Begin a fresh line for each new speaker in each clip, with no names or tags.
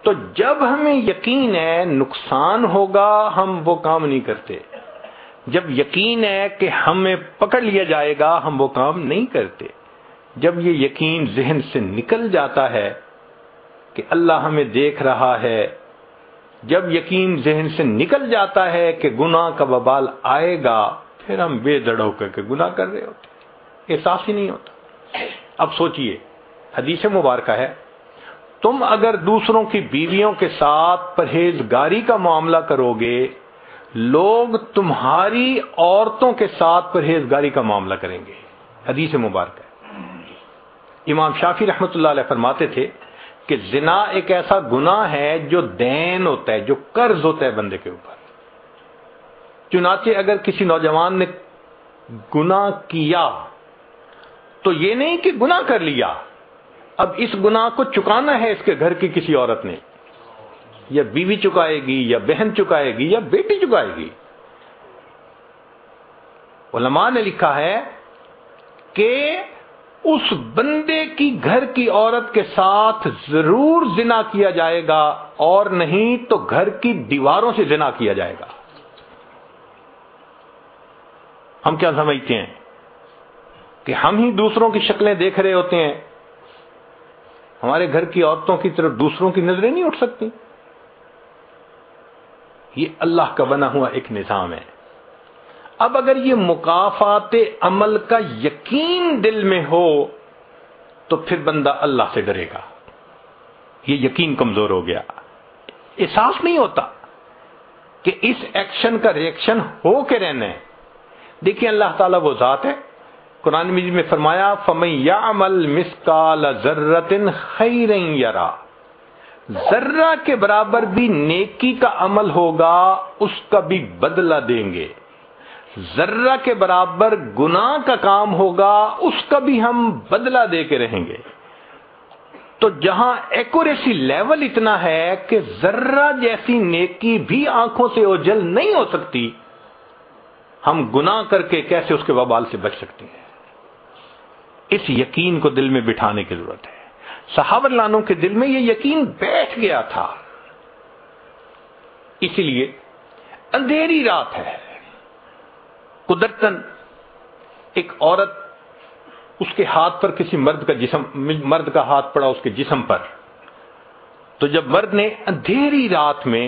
تو جب ہمیں یقین ہے نقصان ہوگا ہم وہ کام نہیں کرتے، جب یقین ہے کہ ہمیں پکڑ لیا جائے گا ہم وہ کام نہیں کرتے۔ جب یہ یقین ذہن سے نکل جاتا ہے کہ اللہ ہمیں دیکھ رہا ہے، جب یقین ذہن سے نکل جاتا ہے کہ گناہ کا وبال آئے گا، پھر ہم بے دڑ ہو کر کے گناہ کر رہے ہوتے، احساس ہی نہیں ہوتا۔ اب سوچئے، حدیث مبارکہ ہے، تم اگر دوسروں کی بیویوں کے ساتھ پرہیزگاری کا معاملہ کرو گے، لوگ تمہاری عورتوں کے ساتھ پرہیزگاری کا معاملہ کریں گے۔ حدیث مبارکہ ہے۔ امام شافعی رحمۃ اللہ علیہ فرماتے تھے کہ زنا ایک ایسا گناہ ہے جو دین ہوتا ہے، جو قرض ہوتا ہے بندے کے اوپر۔ چنانچہ اگر کسی نوجوان نے گناہ کیا تو یہ نہیں کہ گناہ کر لیا، اب اس گناہ کو چکانا ہے اس کے گھر کی کسی عورت نے، یا بیوی چکائے گی، یا بہن چکائے گی، یا بیٹی چکائے گی۔ علماء نے لکھا ہے کہ اس بندے کی گھر کی عورت کے ساتھ ضرور زنا کیا جائے گا، اور نہیں تو گھر کی دیواروں سے زنا کیا جائے گا۔ ہم کیا سمجھتے ہیں کہ ہم ہی دوسروں کی شکلیں دیکھ رہے ہوتے ہیں، ہمارے گھر کی عورتوں کی طرف دوسروں کی نظریں نہیں اٹھ سکتی؟ یہ اللہ کا بنا ہوا ایک نظام ہے۔ اب اگر یہ مکافات عمل کا یقین دل میں ہو تو پھر بندہ اللہ سے ڈرے گا۔ یہ یقین کمزور ہو گیا، احساس نہیں ہوتا کہ اس ایکشن کا ریئیکشن ہو کے رہنا ہے۔ دیکھیں اللہ تعالیٰ وہ ذات ہے، قرآن مجید میں فرمایا فَمَن يَعْمَلْ مِثْقَالَ ذَرَّةٍ خَيْرًا يَرَى، ذرہ کے برابر بھی نیکی کا عمل ہوگا اس کا بھی بدلہ دیں گے، ذرہ کے برابر گناہ کا کام ہوگا اس کا بھی ہم بدلہ دے کے رہیں گے۔ تو جہاں ایکوریسی لیول اتنا ہے کہ ذرہ جیسی نیکی بھی آنکھوں سے اوجھل نہیں ہو سکتی، ہم گناہ کر کے کیسے اس کے وبال سے بچ سکتے ہیں؟ اس یقین کو دل میں بٹھانے کی ضرورت ہے۔ صحابہ رضی اللہ عنہم کے دل میں یہ یقین بیٹھ گیا تھا۔ اسی لیے اندھیری رات ہے، قدرتاً ایک عورت، اس کے ہاتھ پر کسی مرد کا ہاتھ پڑا اس کے جسم پر، تو جب مرد نے اندھیری رات میں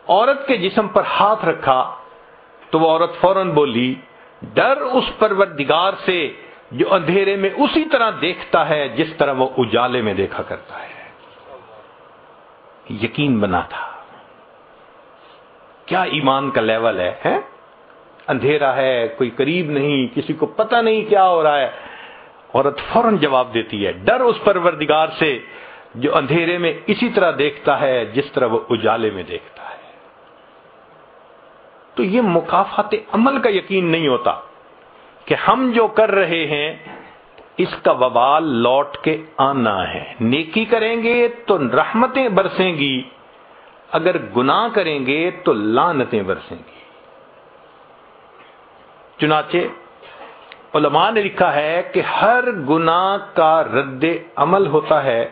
عورت کے جسم پر ہاتھ رکھا تو وہ عورت فوراً بولی، ڈر اس پروردگار سے جو اندھیرے میں اسی طرح دیکھتا ہے جس طرح وہ اجالے میں دیکھا کرتا ہے۔ یقین بنا تھا۔ کیا ایمان کا لیول ہے؟ اندھیرا ہے، کوئی قریب نہیں، کسی کو پتہ نہیں کیا ہو رہا ہے، عورت فوراً جواب دیتی ہے، ڈر اس پروردگار سے جو اندھیرے میں اسی طرح دیکھتا ہے جس طرح وہ اجالے میں دیکھتا ہے۔ تو یہ مکافات عمل کا یقین نہیں ہوتا کہ ہم جو کر رہے ہیں اس کا وبال لوٹ کے آنا ہے۔ نیکی کریں گے تو رحمتیں برسیں گی، اگر گناہ کریں گے تو لعنتیں برسیں گی۔ چنانچہ علماء نے لکھا ہے کہ ہر گناہ کا رد عمل ہوتا ہے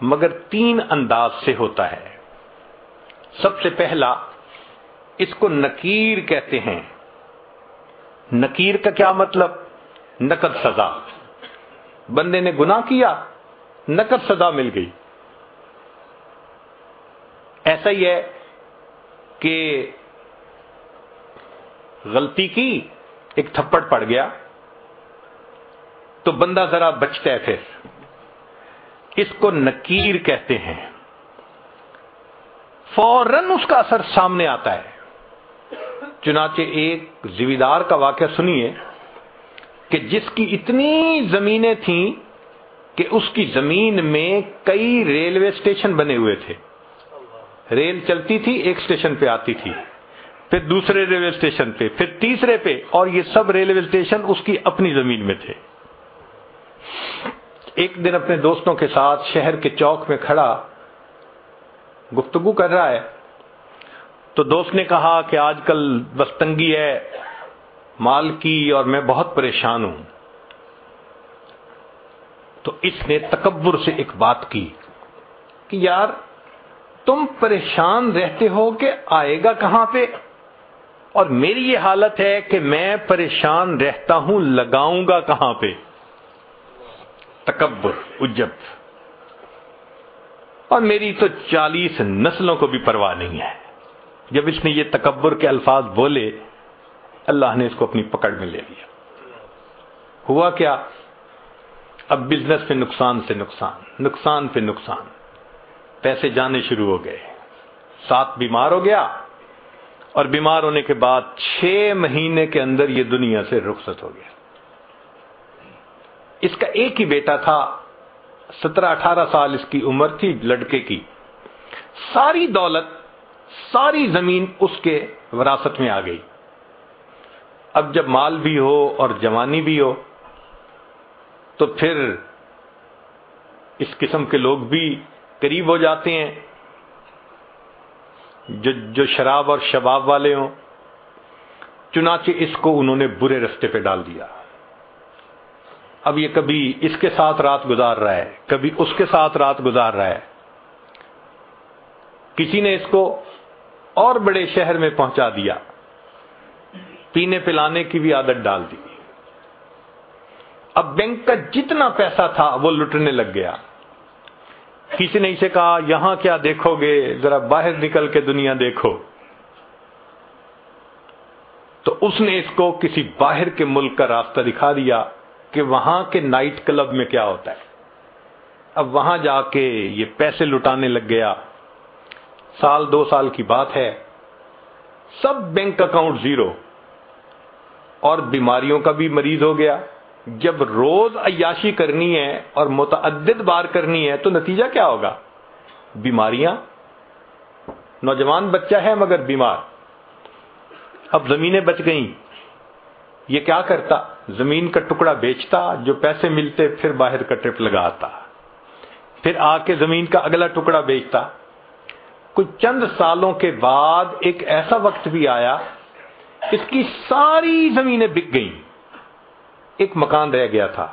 مگر 3 انداز سے ہوتا ہے۔ سب سے پہلا اس کو نکیر کہتے ہیں۔ نکیر کا کیا مطلب؟ نقد سزا۔ بندے نے گناہ کیا، نقد سزا مل گئی۔ ایسا ہی ہے کہ غلطی کی، ایک تھپڑ پڑ گیا تو بندہ ذرا بچتا ہے، پھر اس کو نکیر کہتے ہیں۔ فوراً اس کا اثر سامنے آتا ہے۔ چنانچہ ایک زمیندار کا واقعہ سنیے کہ جس کی اتنی زمینیں تھیں کہ اس کی زمین میں کئی ریلوے اسٹیشن بنے ہوئے تھے۔ ریل چلتی تھی، ایک اسٹیشن پہ آتی تھی، پھر دوسرے ریلوے اسٹیشن پہ، پھر تیسرے پہ، اور یہ سب ریلوے اسٹیشن اس کی اپنی زمین میں تھے۔ ایک دن اپنے دوستوں کے ساتھ شہر کے چوک میں کھڑا گفتگو کر رہا ہے تو دوست نے کہا کہ آج کل بس تنگی ہے مال کی اور میں بہت پریشان ہوں۔ تو اس نے تکبر سے ایک بات کی کہ یار تم پریشان رہتے ہو کہ آئے گا کہاں پہ، اور میری یہ حالت ہے کہ میں پریشان رہتا ہوں لگاؤں گا کہاں پہ. تکبر، عجب. اور میری تو 40 نسلوں کو بھی پرواہ نہیں ہے. جب اس نے یہ تکبر کے الفاظ بولے، اللہ نے اس کو اپنی پکڑ میں لے لیا. ہوا کیا؟ اب بزنس میں نقصان سے نقصان، نقصان پہ نقصان، پیسے جانے شروع ہو گئے. 7 بیمار ہو گیا، اور بیمار ہونے کے بعد 6 مہینے کے اندر یہ دنیا سے رخصت ہو گیا. اس کا ایک ہی بیٹا تھا، 17-18 سال اس کی عمر تھی لڑکے کی. ساری دولت، ساری زمین اس کے وراثت میں آ گئی. اب جب مال بھی ہو اور جوانی بھی ہو تو پھر اس قسم کے لوگ بھی قریب ہو جاتے ہیں جو شراب اور شباب والے ہوں. چنانچہ اس کو انہوں نے برے رستے پہ ڈال دیا. اب یہ کبھی اس کے ساتھ رات گزار رہا ہے، کبھی اس کے ساتھ رات گزار رہا ہے. کسی نے اس کو اور بڑے شہر میں پہنچا دیا، پینے پلانے کی بھی عادت ڈال دی. اب بینک کا جتنا پیسہ تھا وہ لٹنے لگ گیا. کسی نے اسے کہا یہاں کیا دیکھو گے، ذرا باہر نکل کے دنیا دیکھو. تو اس نے اس کو کسی باہر کے ملک کا راستہ دکھا دیا کہ وہاں کے نائٹ کلب میں کیا ہوتا ہے. اب وہاں جا کے یہ پیسے لٹانے لگ گیا. 1-2 سال کی بات ہے، سب بینک اکاؤنٹ زیرو، اور بیماریوں کا بھی مریض ہو گیا. جب روز عیاشی کرنی ہے اور متعدد بار کرنی ہے تو نتیجہ کیا ہوگا؟ بیماریاں. نوجوان بچہ ہے مگر بیمار. اب زمینیں بچ گئیں، یہ کیا کرتا؟ زمین کا ٹکڑا بیچتا، جو پیسے ملتے پھر باہر کا ٹرپ لگاتا، پھر آ کے زمین کا اگلا ٹکڑا بیچتا. کچھ چند سالوں کے بعد ایک ایسا وقت بھی آیا، اس کی ساری زمینیں بک گئیں، ایک مکان رہ گیا تھا.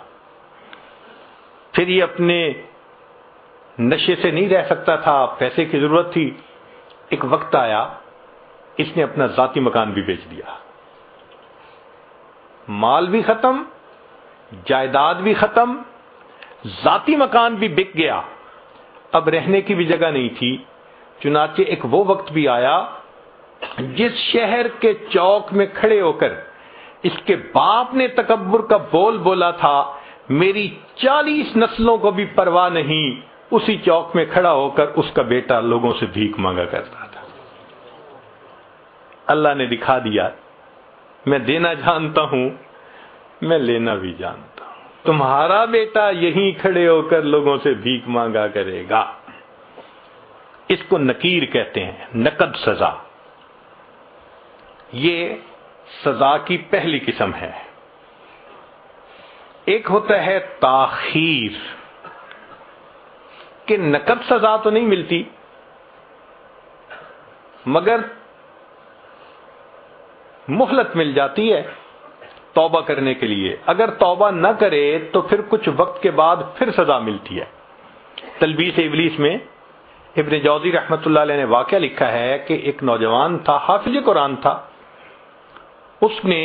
پھر یہ اپنے نشے سے نہیں رہ سکتا تھا، پیسے کی ضرورت تھی. ایک وقت آیا، اس نے اپنا ذاتی مکان بھی بیچ دیا. مال بھی ختم، جائیداد بھی ختم، ذاتی مکان بھی بک گیا. اب رہنے کی بھی جگہ نہیں تھی. چنانچہ ایک وہ وقت بھی آیا جس شہر کے چوک میں کھڑے ہو کر اس کے باپ نے تکبر کا بول بولا تھا، میری 40 نسلوں کو بھی پرواہ نہیں، اسی چوک میں کھڑا ہو کر اس کا بیٹا لوگوں سے بھیک مانگا کرتا تھا. اللہ نے دکھا دیا، میں دینا جانتا ہوں، میں لینا بھی جانتا ہوں. تمہارا بیٹا یہیں کھڑے ہو کر لوگوں سے بھیک مانگا کرے گا. اس کو نکیر کہتے ہیں، نقد سزا. یہ سزا کی پہلی قسم ہے. ایک ہوتا ہے تاخیر، کہ نقد سزا تو نہیں ملتی مگر مہلت مل جاتی ہے توبہ کرنے کے لیے. اگر توبہ نہ کرے تو پھر کچھ وقت کے بعد پھر سزا ملتی ہے. تلبیس ابلیس میں ابن جوزی رحمۃ اللہ علیہ نے واقعہ لکھا ہے کہ ایک نوجوان تھا، حافظ قرآن تھا. اس نے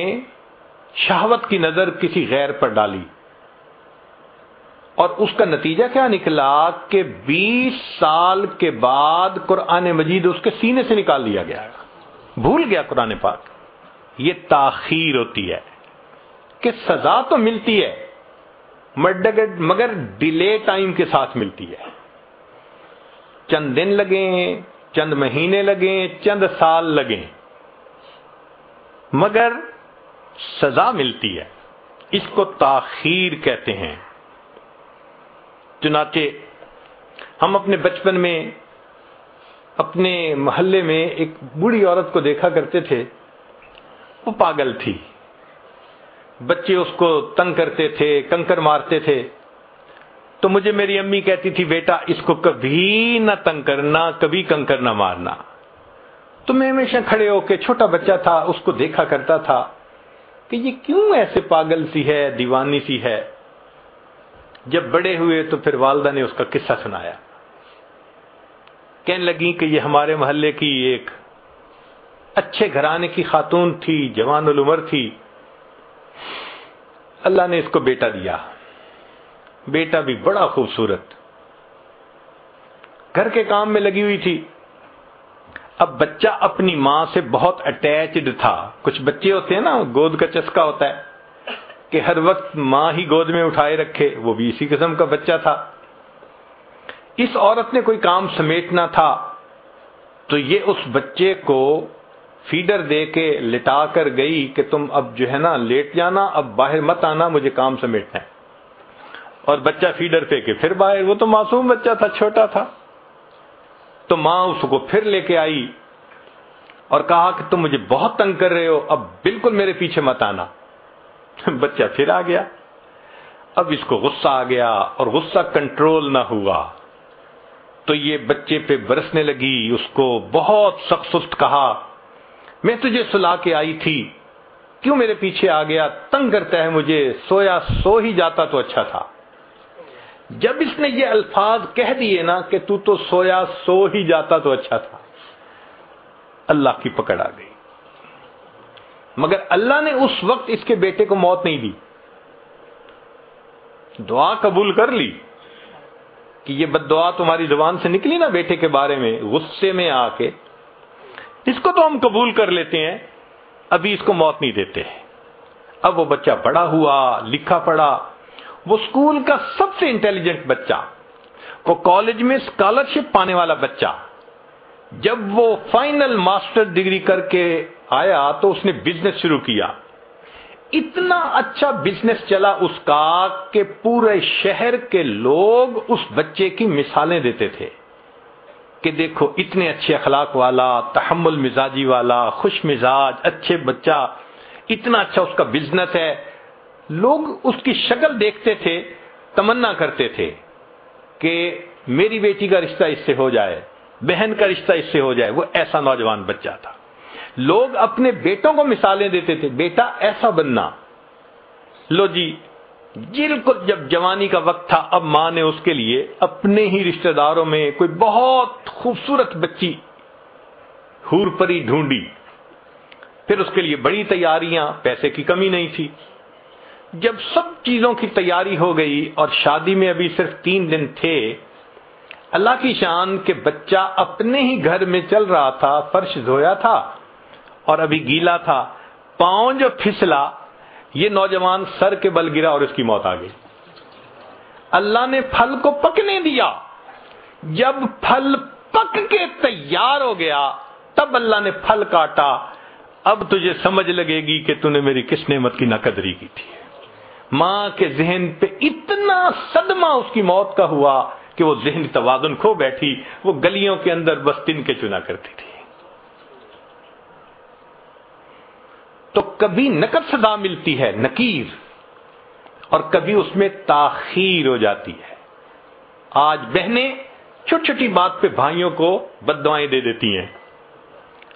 شہوت کی نظر کسی غیر پر ڈالی، اور اس کا نتیجہ کیا نکلا کہ 20 سال کے بعد قرآن مجید اس کے سینے سے نکال لیا گیا، بھول گیا قرآن پاک. یہ تاخیر ہوتی ہے کہ سزا تو ملتی ہے مگر ڈیلے ٹائم کے ساتھ ملتی ہے. چند دن لگیں، چند مہینے لگیں، چند سال لگیں، مگر سزا ملتی ہے. اس کو تاخیر کہتے ہیں. چنانچہ ہم اپنے بچپن میں اپنے محلے میں ایک بوڑھی عورت کو دیکھا کرتے تھے. وہ پاگل تھی، بچے اس کو تنگ کرتے تھے، کنکر مارتے تھے. تو مجھے میری امی کہتی تھی، بیٹا اس کو کبھی نہ تنگ کرنا، کبھی کنکر نہ مارنا. تو میں ہمیشہ کھڑے ہو کے، چھوٹا بچہ تھا، اس کو دیکھا کرتا تھا کہ یہ کیوں ایسے پاگل سی ہے، دیوانی سی ہے. جب بڑے ہوئے تو پھر والدہ نے اس کا قصہ سنایا کہنے لگی کہ یہ ہمارے محلے کی ایک اچھے گھرانے کی خاتون تھی، جوان العمر تھی، اللہ نے اس کو بیٹا دیا، بیٹا بھی بڑا خوبصورت، گھر کے کام میں لگی ہوئی تھی۔ اب بچہ اپنی ماں سے بہت اٹیچڈ تھا۔ کچھ بچے ہوتے ہیں نا، گود کا چسکا ہوتا ہے کہ ہر وقت ماں ہی گود میں اٹھائے رکھے، وہ بھی اسی قسم کا بچہ تھا۔ اس عورت نے کوئی کام سمیٹنا تھا تو یہ اس بچے کو فیڈر دے کے لٹا کر گئی کہ تم اب جو ہے نا لیٹ جانا، اب باہر مت آنا، مجھے کام سمیٹنا ہے۔ اور بچہ فیڈر پہ کے پھر باہر، وہ تو معصوم بچہ تھا، چھوٹا تھا۔ تو ماں اس کو پھر لے کے آئی اور کہا کہ تم مجھے بہت تنگ کر رہے ہو، اب بالکل میرے پیچھے مت آنا۔ بچہ پھر آ گیا۔ اب اس کو غصہ آ گیا اور غصہ کنٹرول نہ ہوا تو یہ بچے پہ برسنے لگی، اس کو بہت سخت سخت کہا، میں تجھے سلا کے آئی تھی، کیوں میرے پیچھے آ گیا، تنگ کرتا ہے مجھے، سویا سو ہی جاتا تو اچھا تھا۔ جب اس نے یہ الفاظ کہہ دیے نا کہ تو سویا سو ہی جاتا تو اچھا تھا، اللہ کی پکڑ آ گئی۔ مگر اللہ نے اس وقت اس کے بیٹے کو موت نہیں دی، دعا قبول کر لی کہ یہ بد دعا تمہاری زبان سے نکلی نا بیٹے کے بارے میں، غصے میں آ کے، اس کو تو ہم قبول کر لیتے ہیں، ابھی اس کو موت نہیں دیتے۔ اب وہ بچہ بڑا ہوا، لکھا پڑھا، وہ اسکول کا سب سے انٹیلیجنٹ بچہ، وہ کالج میں اسکالرشپ پانے والا بچہ۔ جب وہ فائنل ماسٹر ڈگری کر کے آیا تو اس نے بزنس شروع کیا۔ اتنا اچھا بزنس چلا اس کا کہ پورے شہر کے لوگ اس بچے کی مثالیں دیتے تھے کہ دیکھو اتنے اچھے اخلاق والا، تحمل مزاجی والا، خوش مزاج، اچھے بچہ، اتنا اچھا اس کا بزنس ہے۔ لوگ اس کی شکل دیکھتے تھے، تمنا کرتے تھے کہ میری بیٹی کا رشتہ اس سے ہو جائے، بہن کا رشتہ اس سے ہو جائے۔ وہ ایسا نوجوان بچہ تھا۔ لوگ اپنے بیٹوں کو مثالیں دیتے تھے، بیٹا ایسا بننا۔ لو جی، بالکل جب جوانی کا وقت تھا، اب ماں نے اس کے لیے اپنے ہی رشتہ داروں میں کوئی بہت خوبصورت بچی حور پری ڈھونڈی۔ پھر اس کے لیے بڑی تیاریاں، پیسے کی کمی نہیں تھی۔ جب سب چیزوں کی تیاری ہو گئی اور شادی میں ابھی صرف 3 دن تھے، اللہ کی شان کہ بچہ اپنے ہی گھر میں چل رہا تھا، فرش دھویا تھا اور ابھی گیلا تھا، پاؤں جو پھسلا، یہ نوجوان سر کے بل گرا اور اس کی موت آ گئی۔ اللہ نے پھل کو پکنے دیا، جب پھل پک کے تیار ہو گیا تب اللہ نے پھل کاٹا۔ اب تجھے سمجھ لگے گی کہ تو نے میری کس نعمت کی ناقدری کی تھی۔ ماں کے ذہن پہ اتنا صدمہ اس کی موت کا ہوا کہ وہ ذہنی توازن کھو بیٹھی، وہ گلیوں کے اندر بس تن کے چنا کرتی تھی۔ تو کبھی نقد صدا ملتی ہے، نکیر، اور کبھی اس میں تاخیر ہو جاتی ہے۔ آج بہنیں چھوٹی چھوٹی بات پہ بھائیوں کو بد دعائیں دے دیتی ہیں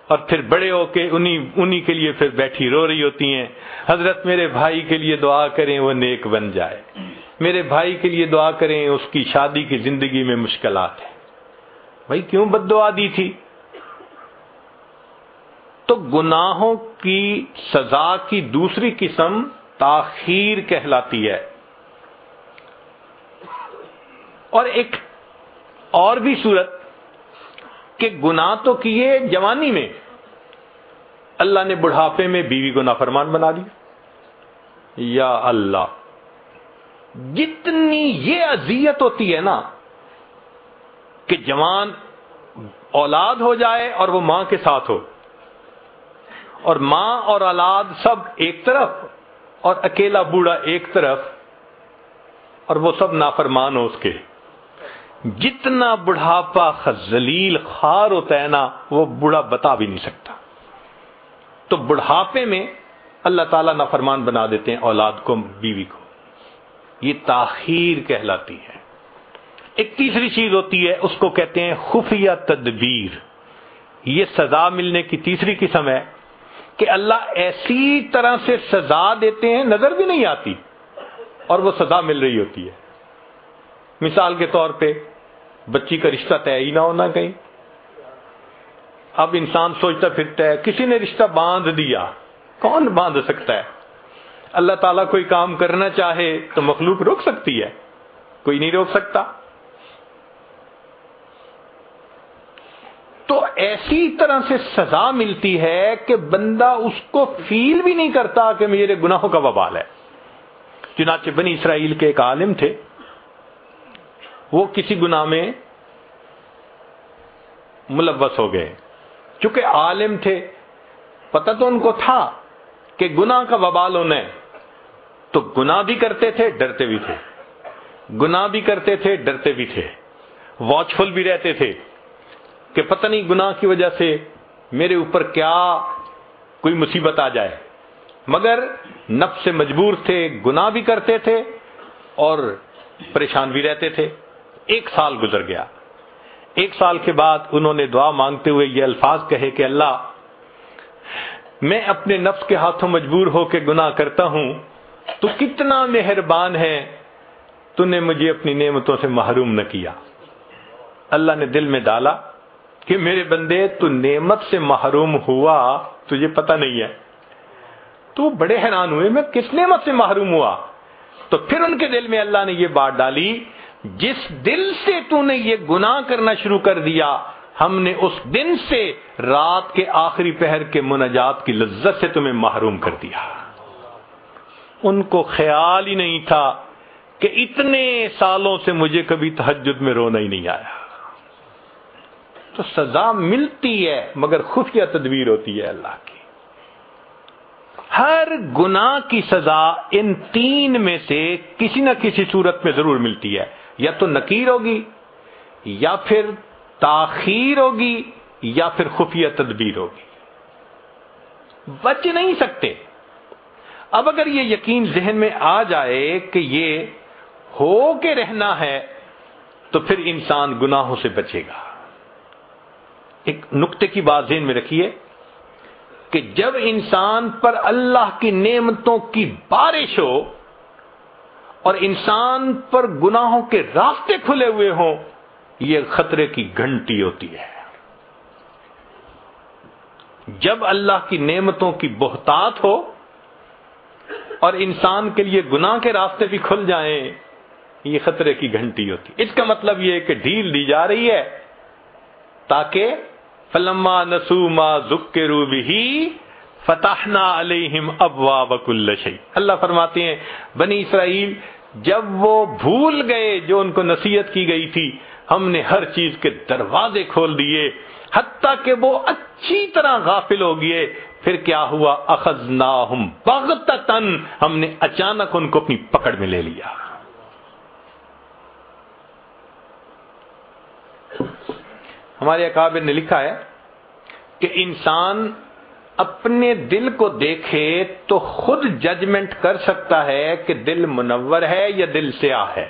اور پھر بڑے ہو کے انہی کے لیے پھر بیٹھی رو رہی ہوتی ہیں، حضرت میرے بھائی کے لیے دعا کریں وہ نیک بن جائے، میرے بھائی کے لیے دعا کریں اس کی شادی کی زندگی میں مشکلات ہیں۔ بھائی کیوں بد دعا دی تھی؟ تو گناہوں کی سزا کی دوسری قسم تاخیر کہلاتی ہے۔ اور ایک اور بھی صورت کہ گناہ تو کیے جوانی میں، اللہ نے بڑھاپے میں بیوی کو نافرمان بنا دیا۔ یا اللہ، جتنی یہ اذیت ہوتی ہے نا کہ جوان اولاد ہو جائے اور وہ ماں کے ساتھ ہو، اور ماں اور اولاد سب ایک طرف اور اکیلا بوڑھا ایک طرف، اور وہ سب نافرمان ہو اس کے، جتنا بڑھاپا ذلیل خوار ہوتا ہے نا وہ بوڑھا بتا بھی نہیں سکتا۔ تو بڑھاپے میں اللہ تعالیٰ نافرمان بنا دیتے ہیں اولاد کو، بیوی کو، یہ تاخیر کہلاتی ہے۔ ایک تیسری چیز ہوتی ہے، اس کو کہتے ہیں خفیہ تدبیر۔ یہ سزا ملنے کی تیسری قسم ہے کہ اللہ ایسی طرح سے سزا دیتے ہیں نظر بھی نہیں آتی اور وہ سزا مل رہی ہوتی ہے۔ مثال کے طور پہ بچی کا رشتہ طے ہی نہ ہونا کہیں، اب انسان سوچتا پھرتا ہے کسی نے رشتہ باندھ دیا، کون باندھ سکتا ہے؟ اللہ تعالیٰ کوئی کام کرنا چاہے تو مخلوق روک سکتی ہے؟ کوئی نہیں روک سکتا۔ تو ایسی طرح سے سزا ملتی ہے کہ بندہ اس کو فیل بھی نہیں کرتا کہ میرے گناہوں کا وبال ہے۔ چنانچہ بنی اسرائیل کے ایک عالم تھے، وہ کسی گناہ میں ملوث ہو گئے۔ چونکہ عالم تھے، پتہ تو ان کو تھا کہ گناہ کا وبال ہونا ہے، تو گناہ بھی کرتے تھے، ڈرتے بھی تھے، گناہ بھی کرتے تھے، ڈرتے بھی تھے، واچ فل بھی رہتے تھے کہ پتہ نہیں گناہ کی وجہ سے میرے اوپر کیا کوئی مصیبت آ جائے، مگر نفس سے مجبور تھے، گناہ بھی کرتے تھے اور پریشان بھی رہتے تھے۔ 1 سال گزر گیا۔ 1 سال کے بعد انہوں نے دعا مانگتے ہوئے یہ الفاظ کہے کہ اللہ، میں اپنے نفس کے ہاتھوں مجبور ہو کے گناہ کرتا ہوں، تو کتنا مہربان ہے، تو نے مجھے اپنی نعمتوں سے محروم نہ کیا۔ اللہ نے دل میں ڈالا کہ میرے بندے تو نعمت سے محروم ہوا تجھے پتہ نہیں ہے۔ تو بڑے حیران ہوئے، میں کس نعمت سے محروم ہوا؟ تو پھر ان کے دل میں اللہ نے یہ بات ڈالی، جس دل سے تو نے یہ گناہ کرنا شروع کر دیا، ہم نے اس دن سے رات کے آخری پہر کے مناجات کی لذت سے تمہیں محروم کر دیا۔ ان کو خیال ہی نہیں تھا کہ اتنے سالوں سے مجھے کبھی تہجد میں رونا ہی نہیں آیا۔ تو سزا ملتی ہے مگر خفیہ تدبیر ہوتی ہے اللہ کی۔ ہر گناہ کی سزا ان 3 میں سے کسی نہ کسی صورت میں ضرور ملتی ہے، یا تو نکیر ہوگی، یا پھر تاخیر ہوگی، یا پھر خفیہ تدبیر ہوگی، بچ نہیں سکتے۔ اب اگر یہ یقین ذہن میں آ جائے کہ یہ ہو کے رہنا ہے تو پھر انسان گناہوں سے بچے گا۔ ایک نقطے کی بات ذہن میں رکھیے کہ جب انسان پر اللہ کی نعمتوں کی بارش ہو اور انسان پر گناہوں کے راستے کھلے ہوئے ہوں، یہ خطرے کی گھنٹی ہوتی ہے۔ جب اللہ کی نعمتوں کی بہتات ہو اور انسان کے لیے گناہ کے راستے بھی کھل جائیں، یہ خطرے کی گھنٹی ہوتی ہے۔ اس کا مطلب یہ ہے کہ ڈھیل دی جا رہی ہے تاکہ فلما نسوا ما ذکروا به فتحنا علیہم ابواب کل شیء۔ اللہ فرماتے ہیں بنی اسرائیل جب وہ بھول گئے جو ان کو نصیحت کی گئی تھی، ہم نے ہر چیز کے دروازے کھول دیے، حتیٰ کہ وہ اچھی طرح غافل ہو گئے۔ پھر کیا ہوا؟ اخذناہم بغتۃ، ہم نے اچانک ان کو اپنی پکڑ میں لے لیا۔ ہمارے اکابر نے لکھا ہے کہ انسان اپنے دل کو دیکھے تو خود ججمنٹ کر سکتا ہے کہ دل منور ہے یا دل سیاہ ہے۔